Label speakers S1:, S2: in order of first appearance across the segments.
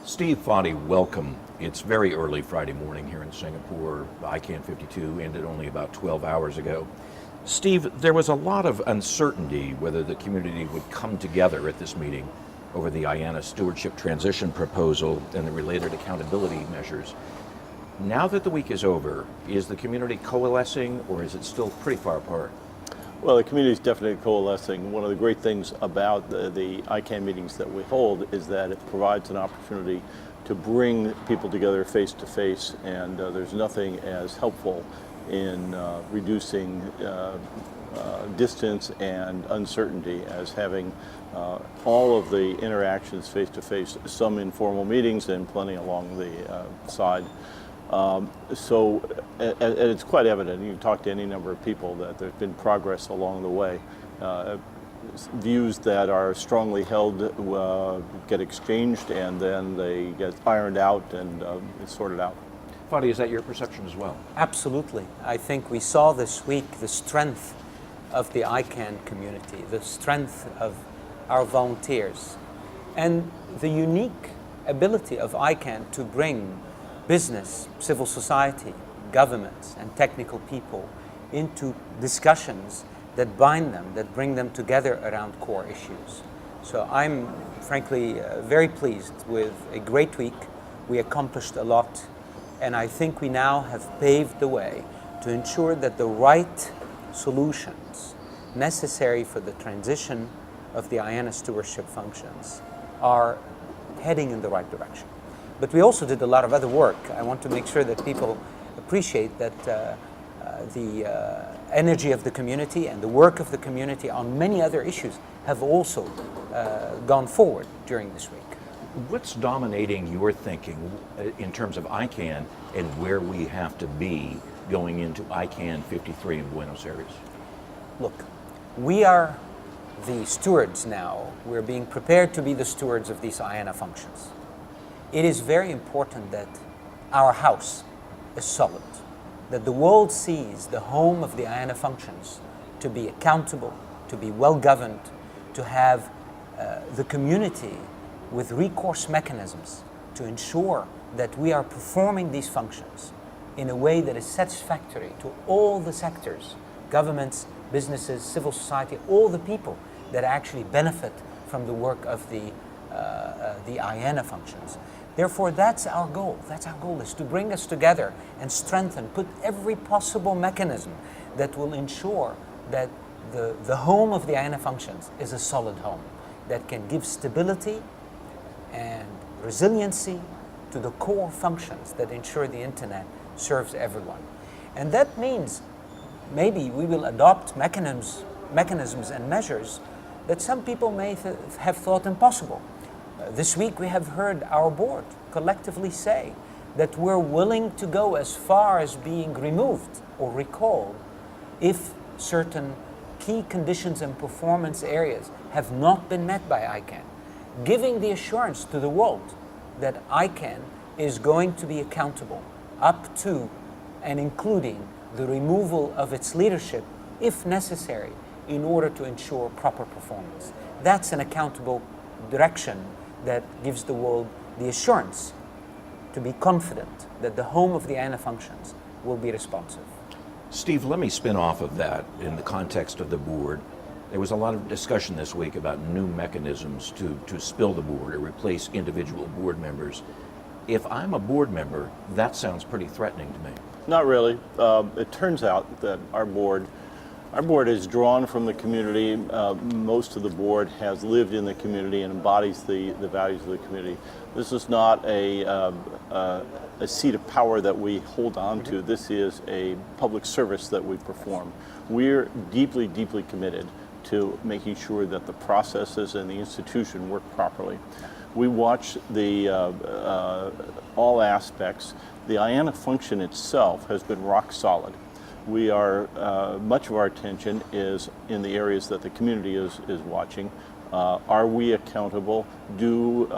S1: Steve, Fadi, welcome. It's very early Friday morning here in Singapore. ICANN 52 ended only about 12 hours ago. Steve, there was a lot of uncertainty whether the community would come together at this meeting over the IANA stewardship transition proposal and the related accountability measures. Now that the week is over, is the community coalescing or is it still pretty far apart?
S2: Well, the community is definitely coalescing. One of the great things about the ICANN meetings that we hold is that it provides an opportunity to bring people together face to face, and there's nothing as helpful in reducing distance and uncertainty as having all of the interactions face to face, some informal meetings and plenty along the side. And it's quite evident, you can talk to any number of people, that there's been progress along the way. Views that are strongly held get exchanged and then they get ironed out and sorted out.
S1: Fadi, is that your perception as well?
S3: Absolutely. I think we saw this week the strength of the ICANN community, the strength of our volunteers, and the unique ability of ICANN to bring business, civil society, governments, and technical people into discussions that bind them, that bring them together around core issues. So I'm frankly very pleased with a great week. We accomplished a lot, and I think we now have paved the way to ensure that the right solutions necessary for the transition of the IANA stewardship functions are heading in the right direction. But we also did a lot of other work. I want to make sure that people appreciate that the energy of the community and the work of the community on many other issues have also gone forward during this week.
S1: What's dominating your thinking in terms of ICANN and where we have to be going into ICANN 53 in Buenos Aires?
S3: Look, we are the stewards now. We're being prepared to be the stewards of these IANA functions. It is very important that our house is solid, that the world sees the home of the IANA functions to be accountable, to be well governed, to have the community with recourse mechanisms to ensure that we are performing these functions in a way that is satisfactory to all the sectors, governments, businesses, civil society, all the people that actually benefit from the work of the IANA functions. Therefore, that's our goal. That's our goal, is to bring us together and strengthen, put every possible mechanism that will ensure that the home of the IANA functions is a solid home that can give stability and resiliency to the core functions that ensure the internet serves everyone. And that means maybe we will adopt mechanisms and measures that some people may have thought impossible. This week we have heard our board collectively say that we're willing to go as far as being removed or recalled if certain key conditions and performance areas have not been met by ICANN, giving the assurance to the world that ICANN is going to be accountable up to and including the removal of its leadership if necessary in order to ensure proper performance. That's an accountable direction that gives the world the assurance to be confident that the home of the IANA functions will be responsive.
S1: Steve, let me spin off of that in the context of the board. There was a lot of discussion this week about new mechanisms to spill the board or replace individual board members. If I'm a board member, that sounds pretty threatening to me.
S2: Not really. It turns out that our board is drawn from the community. Most of the board has lived in the community and embodies the values of the community. This is not a seat of power that we hold on to. This is a public service that we perform. We're deeply, deeply committed to making sure that the processes and the institution work properly. We watch all aspects. The IANA function itself has been rock solid. We are, much of our attention is in the areas that the community is watching. Are we accountable? Do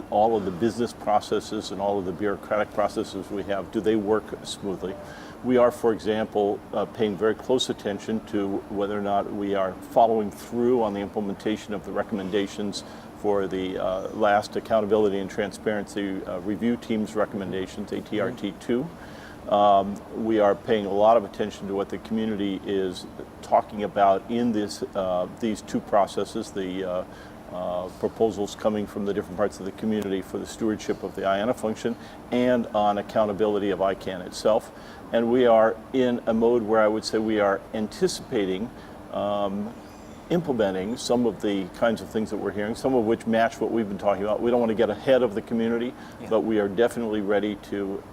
S2: all of the business processes and all of the bureaucratic processes we have, do they work smoothly? We are, for example, paying very close attention to whether or not we are following through on the implementation of the recommendations for the last Accountability and Transparency Review Team's recommendations, ATRT2. We are paying a lot of attention to what the community is talking about in this, these two processes, the proposals coming from the different parts of the community for the stewardship of the IANA function and on accountability of ICANN itself. And we are in a mode where I would say we are anticipating implementing some of the kinds of things that we're hearing, some of which match what we've been talking about. We don't want to get ahead of the community, but we are definitely ready to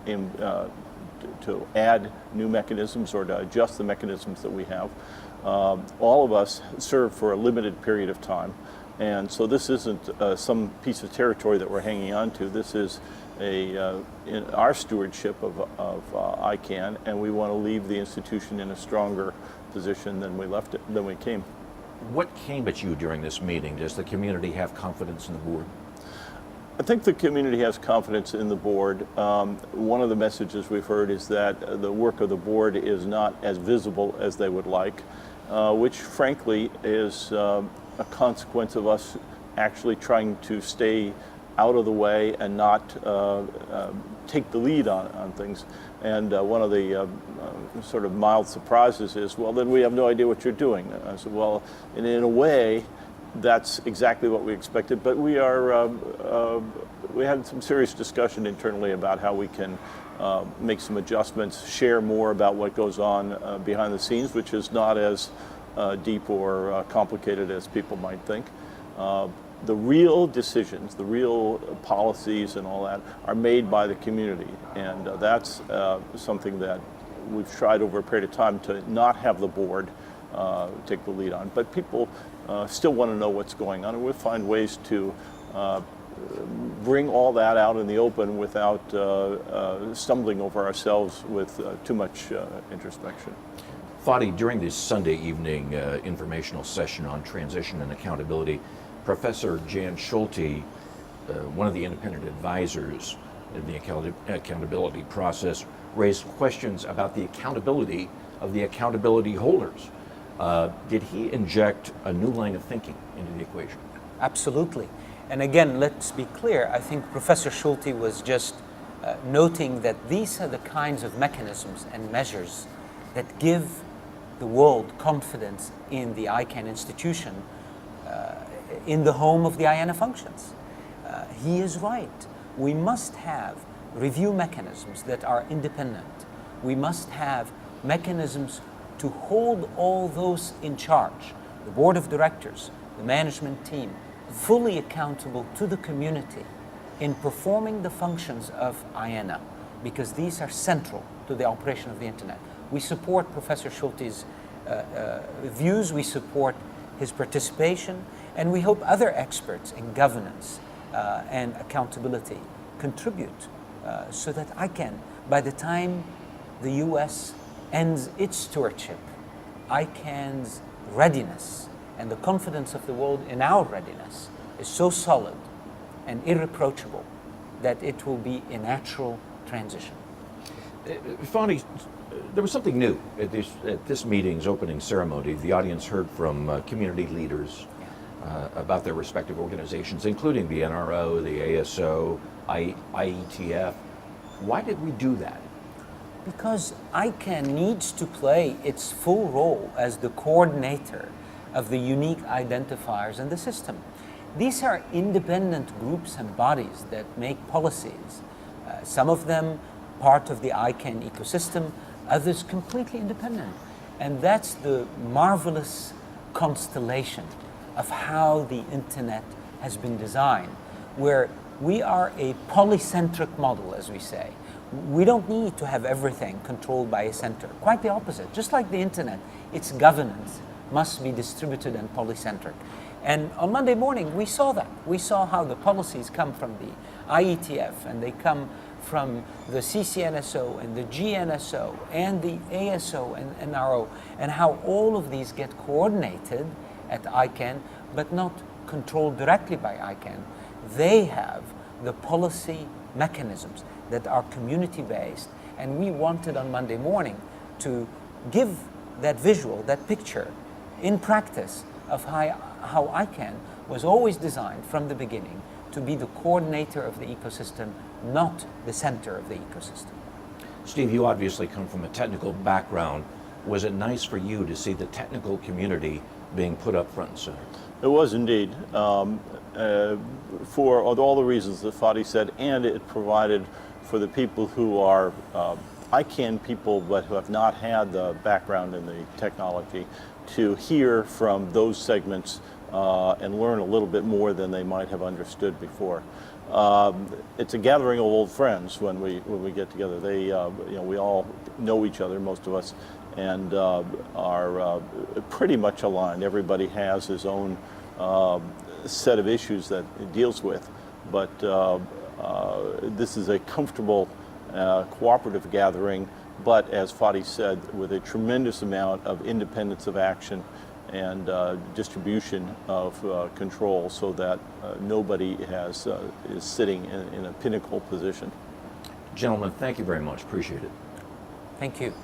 S2: add new mechanisms or to adjust the mechanisms that we have. All of us serve for a limited period of time. And so this isn't some piece of territory that we're hanging on to. This is in our stewardship of ICANN, and we want to leave the institution in a stronger position than we left it, than we came.
S1: What came at you during this meeting? Does the community have confidence in the board?
S2: I think the community has confidence in the board. One of the messages we've heard is that the work of the board is not as visible as they would like, which frankly is a consequence of us actually trying to stay out of the way and not take the lead on things. And one of the sort of mild surprises is, well, then we have no idea what you're doing. I said, well, in a way, that's exactly what we expected, but we are, we had some serious discussion internally about how we can make some adjustments, share more about what goes on behind the scenes, which is not as deep or complicated as people might think. The real decisions, the real policies and all that are made by the community, and that's something that we've tried over a period of time to not have the board take the lead on. But people still want to know what's going on, and we'll find ways to bring all that out in the open without stumbling over ourselves with too much introspection.
S1: Fadi, during this Sunday evening informational session on transition and accountability, Professor Jan Schulte, one of the independent advisors in the accountability process, raised questions about the accountability of the accountability holders. Did he inject a new line of thinking into the equation?
S3: Absolutely. And again, let's be clear, I think Professor Schulte was just noting that these are the kinds of mechanisms and measures that give the world confidence in the ICANN institution in the home of the IANA functions. He is right. We must have review mechanisms that are independent. We must have mechanisms to hold all those in charge, the board of directors, the management team, fully accountable to the community in performing the functions of IANA, because these are central to the operation of the internet. We support Professor Schulte's views, we support his participation, and we hope other experts in governance and accountability contribute so that ICANN, by the time the US ends its stewardship, ICANN's readiness and the confidence of the world in our readiness is so solid and irreproachable that it will be a natural transition.
S1: Fadi, there was something new at this meeting's opening ceremony. The audience heard from community leaders about their respective organizations, including the NRO, the ASO, IETF. Why did we do that?
S3: Because ICANN needs to play its full role as the coordinator of the unique identifiers in the system. These are independent groups and bodies that make policies. Some of them part of the ICANN ecosystem, others completely independent. And that's the marvelous constellation of how the internet has been designed, where we are a polycentric model, as we say. We don't need to have everything controlled by a center. Quite the opposite. Just like the internet, its governance must be distributed and polycentric. And on Monday morning, we saw that. We saw how the policies come from the IETF, and they come from the CCNSO and the GNSO and the ASO and NRO, and how all of these get coordinated at ICANN, but not controlled directly by ICANN. They have the policy mechanisms that are community-based, and we wanted on Monday morning to give that visual, that picture, in practice of how how ICANN was always designed from the beginning to be the coordinator of the ecosystem, not the center of the ecosystem.
S1: Steve, you obviously come from a technical background. Was it nice for you to see the technical community being put up front and center?
S2: It was indeed, for all the reasons that Fadi said, and it provided for the people who are ICANN people but who have not had the background in the technology to hear from those segments and learn a little bit more than they might have understood before. It's a gathering of old friends when we get together. They, we all know each other, most of us, and are pretty much aligned. Everybody has his own set of issues that it deals with, but this is a comfortable, cooperative gathering, but as Fadi said, with a tremendous amount of independence of action and distribution of control, so that nobody is sitting in a pinnacle position.
S1: Gentlemen, thank you very much. Appreciate it.
S3: Thank you.